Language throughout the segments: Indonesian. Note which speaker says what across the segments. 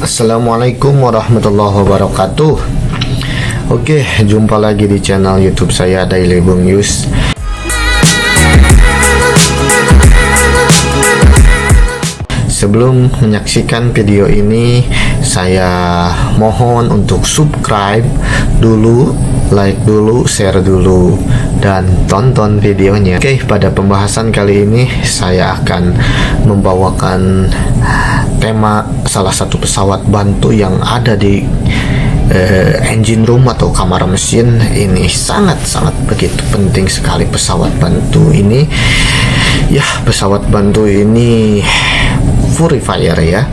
Speaker 1: Assalamualaikum warahmatullahi wabarakatuh. Oke, jumpa lagi di channel YouTube saya Daily Bung News. Sebelum menyaksikan video ini, saya mohon untuk subscribe dulu, like dulu, share dulu, dan tonton videonya. Oke, pada pembahasan kali ini saya akan membawakan tema salah satu pesawat bantu yang ada di engine room atau kamar mesin. Ini sangat begitu penting sekali pesawat bantu ini. Ya, pesawat bantu ini Purifier ya.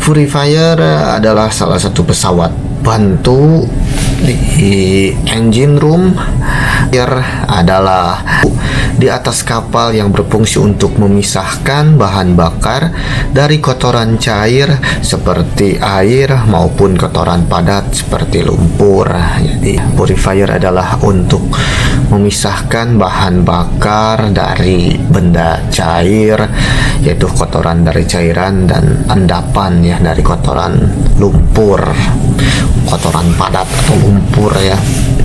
Speaker 1: Purifier adalah salah satu pesawat bantu di engine room. Adalah di atas kapal yang berfungsi untuk memisahkan bahan bakar dari kotoran cair seperti air maupun kotoran padat seperti lumpur. Jadi purifier adalah untuk memisahkan bahan bakar dari benda cair, yaitu kotoran dari cairan, dan endapan ya dari kotoran lumpur, kotoran padat atau lumpur ya.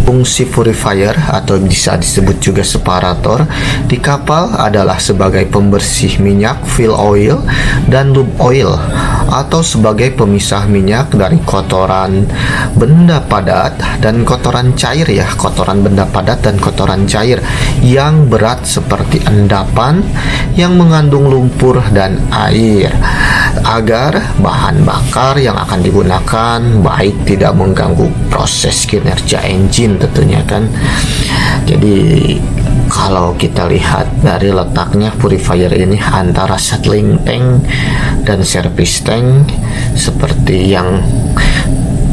Speaker 1: Fungsi purifier atau bisa disebut juga separator di kapal adalah sebagai pembersih minyak fuel oil dan lube oil, atau sebagai pemisah minyak dari kotoran benda padat dan kotoran cair ya, kotoran benda padat dan kotoran cair yang berat seperti endapan yang mengandung lumpur dan air, agar bahan bakar yang akan digunakan baik tidak mengganggu proses kinerja engine tentunya kan. Jadi kalau kita lihat dari letaknya, purifier ini antara settling tank dan service tank seperti yang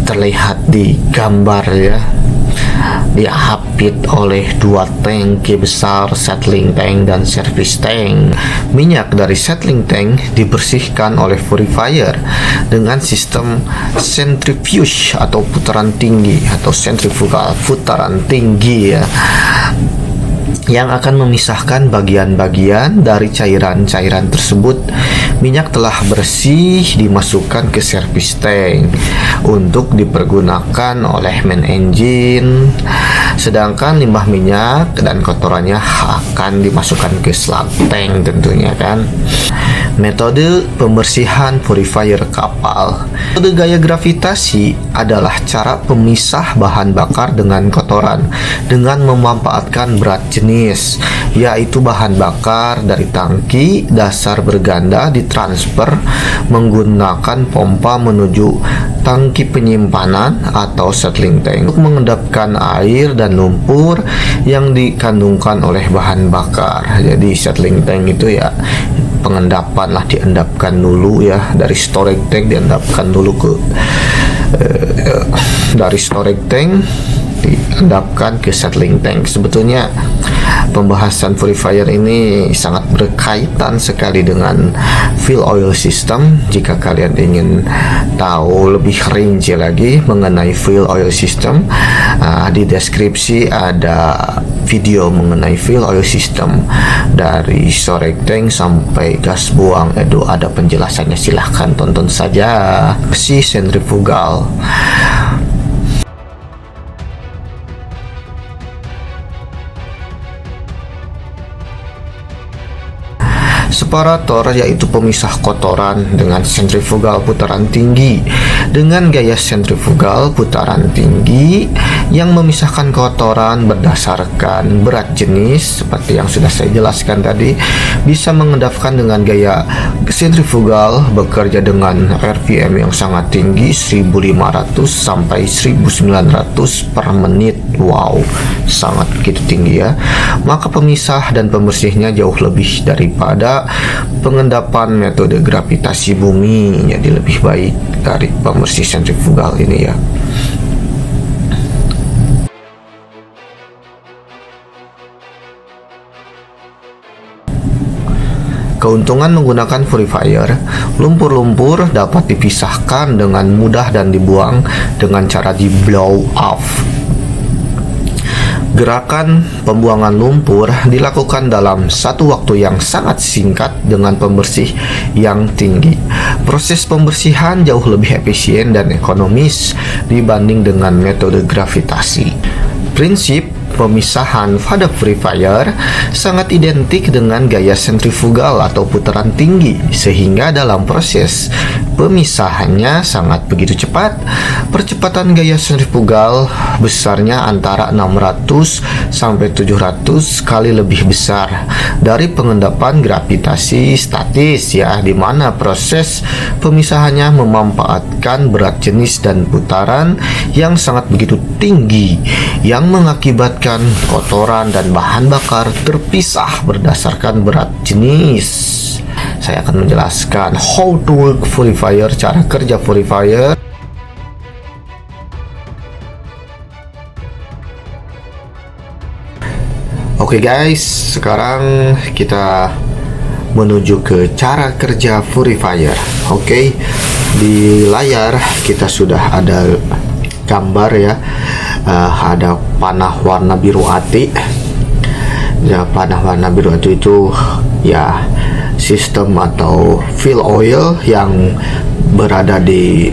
Speaker 1: terlihat di gambar ya. Diapit oleh dua tangki besar, settling tank dan service tank. Minyak dari settling tank dibersihkan oleh purifier dengan sistem centrifuge atau putaran tinggi atau centrifugal, putaran tinggi ya, yang akan memisahkan bagian-bagian dari cairan-cairan tersebut. Minyak telah bersih dimasukkan ke service tank untuk dipergunakan oleh main engine, sedangkan limbah minyak dan kotorannya akan dimasukkan ke slug tank tentunya kan. Metode pembersihan purifier kapal. Metode gaya gravitasi adalah cara pemisah bahan bakar dengan kotoran dengan memanfaatkan berat jenis, yaitu bahan bakar dari tangki dasar berganda ditransfer menggunakan pompa menuju tangki penyimpanan atau settling tank untuk mengendapkan air dan lumpur yang dikandungkan oleh bahan bakar. Jadi settling tank itu ya pengendapan lah, diendapkan dulu ya, dari storage tank diendapkan dulu ke dari storage tank diendapkan ke settling tank. Sebetulnya pembahasan purifier ini sangat berkaitan sekali dengan fuel oil system. Jika kalian ingin tahu lebih rinci lagi mengenai fuel oil system, di deskripsi ada video mengenai fuel oil system dari storage tank sampai gas buang. Itu ada penjelasannya, silahkan tonton saja. Si centrifugal. Separator yaitu pemisah kotoran dengan sentrifugal putaran tinggi. Dengan gaya sentrifugal putaran tinggi yang memisahkan kotoran berdasarkan berat jenis seperti yang sudah saya jelaskan tadi, bisa mengendapkan dengan gaya sentrifugal bekerja dengan RPM yang sangat tinggi, 1500 sampai 1900 per menit. Wow, sangat begitu tinggi ya. Maka pemisah dan pembersihnya jauh lebih daripada pengendapan metode gravitasi bumi, jadi lebih baik dari pembersih sentrifugal ini ya. Keuntungan menggunakan Purifier, lumpur-lumpur dapat dipisahkan dengan mudah dan dibuang dengan cara di blow off. Gerakan pembuangan lumpur dilakukan dalam satu waktu yang sangat singkat dengan pembersih yang tinggi. Proses pembersihan jauh lebih efisien dan ekonomis dibanding dengan metode gravitasi. Prinsip pemisahan pada Purifier sangat identik dengan gaya sentrifugal atau putaran tinggi, sehingga dalam proses pemisahannya sangat begitu cepat. Percepatan gaya sentrifugal besarnya antara 600 sampai 700 kali lebih besar dari pengendapan gravitasi statis ya, di mana proses pemisahannya memanfaatkan berat jenis dan putaran yang sangat begitu tinggi yang mengakibatkan kotoran dan bahan bakar terpisah berdasarkan berat jenis. Saya akan menjelaskan how to work Purifier, cara kerja Purifier. Oke guys, sekarang kita menuju ke cara kerja Purifier. Oke, di layar kita sudah ada gambar ya. Ada panah warna biru ati. Ya, panah warna biru ati itu ya sistem atau fill oil yang berada di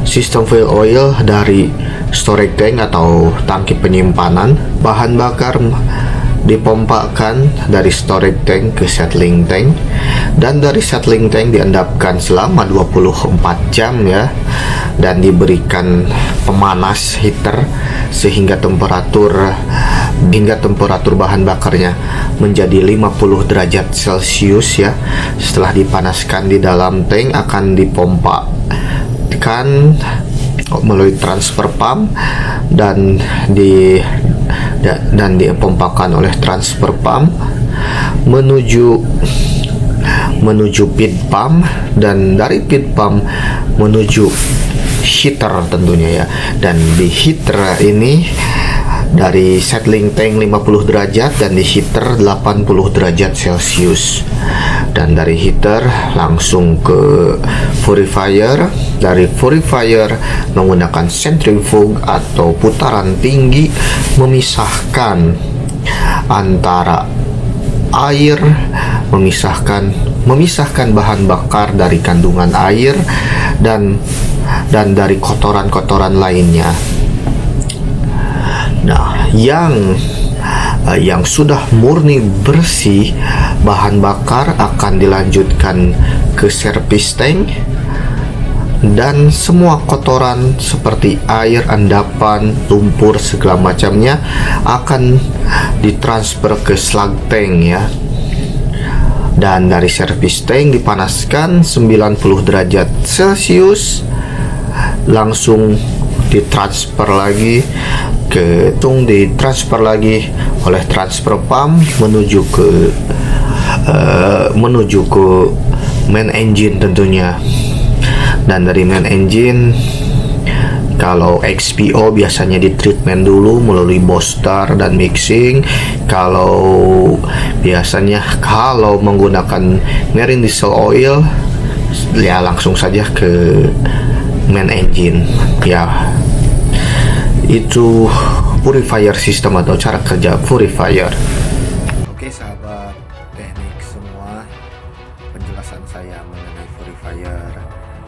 Speaker 1: sistem fill oil dari storage tank atau tangki penyimpanan. Bahan bakar dipompakan dari storage tank ke settling tank, dan dari settling tank diendapkan selama 24 jam ya, dan diberikan pemanas heater sehingga temperatur bahan bakarnya menjadi 50 derajat Celcius ya. Setelah dipanaskan di dalam tank akan dipompakan melalui transfer pump dan dipompakan oleh transfer pump menuju pit pump, dan dari pit pump menuju heater tentunya ya. Dan di heater ini dari settling tank 50 derajat dan di heater 80 derajat Celcius. Dan dari heater langsung ke Purifier. Dari Purifier menggunakan centrifuge atau putaran tinggi memisahkan antara air, memisahkan bahan bakar dari kandungan air dan dari kotoran-kotoran lainnya. Nah, yang sudah murni bersih, bahan bakar akan dilanjutkan ke service tank, dan semua kotoran seperti air, endapan, lumpur segala macamnya akan ditransfer ke slug tank ya. Dan dari service tank dipanaskan 90 derajat Celcius, langsung ditransfer lagi oleh transfer pump menuju ke main engine tentunya. Dan dari main engine, kalau XPO biasanya di treatment dulu melalui booster dan mixing. Kalau menggunakan marine diesel oil ya langsung saja ke main engine ya. Itu Purifier system atau cara kerja Purifier. Oke sahabat teknik semua, penjelasan saya mengenai Purifier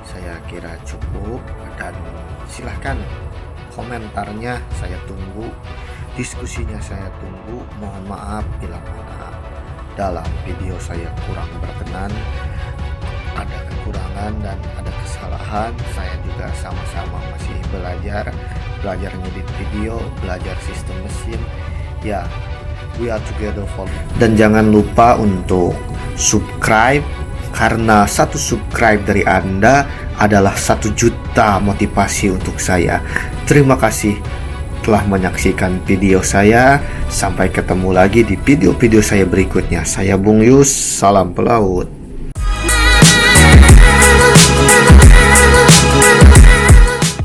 Speaker 1: saya kira cukup, dan silahkan komentarnya saya tunggu, diskusinya saya tunggu. Mohon maaf bila mana dalam video saya kurang berkenan, ada kekurangan dan ada kesalahan. Saya juga sama-sama masih belajar ngedit video, belajar sistem mesin ya. We are together for. Dan jangan lupa untuk subscribe, karena satu subscribe dari Anda adalah 1 juta motivasi untuk saya. Terima kasih telah menyaksikan video saya. Sampai ketemu lagi di video-video saya berikutnya. Saya Bung Yus, salam pelaut.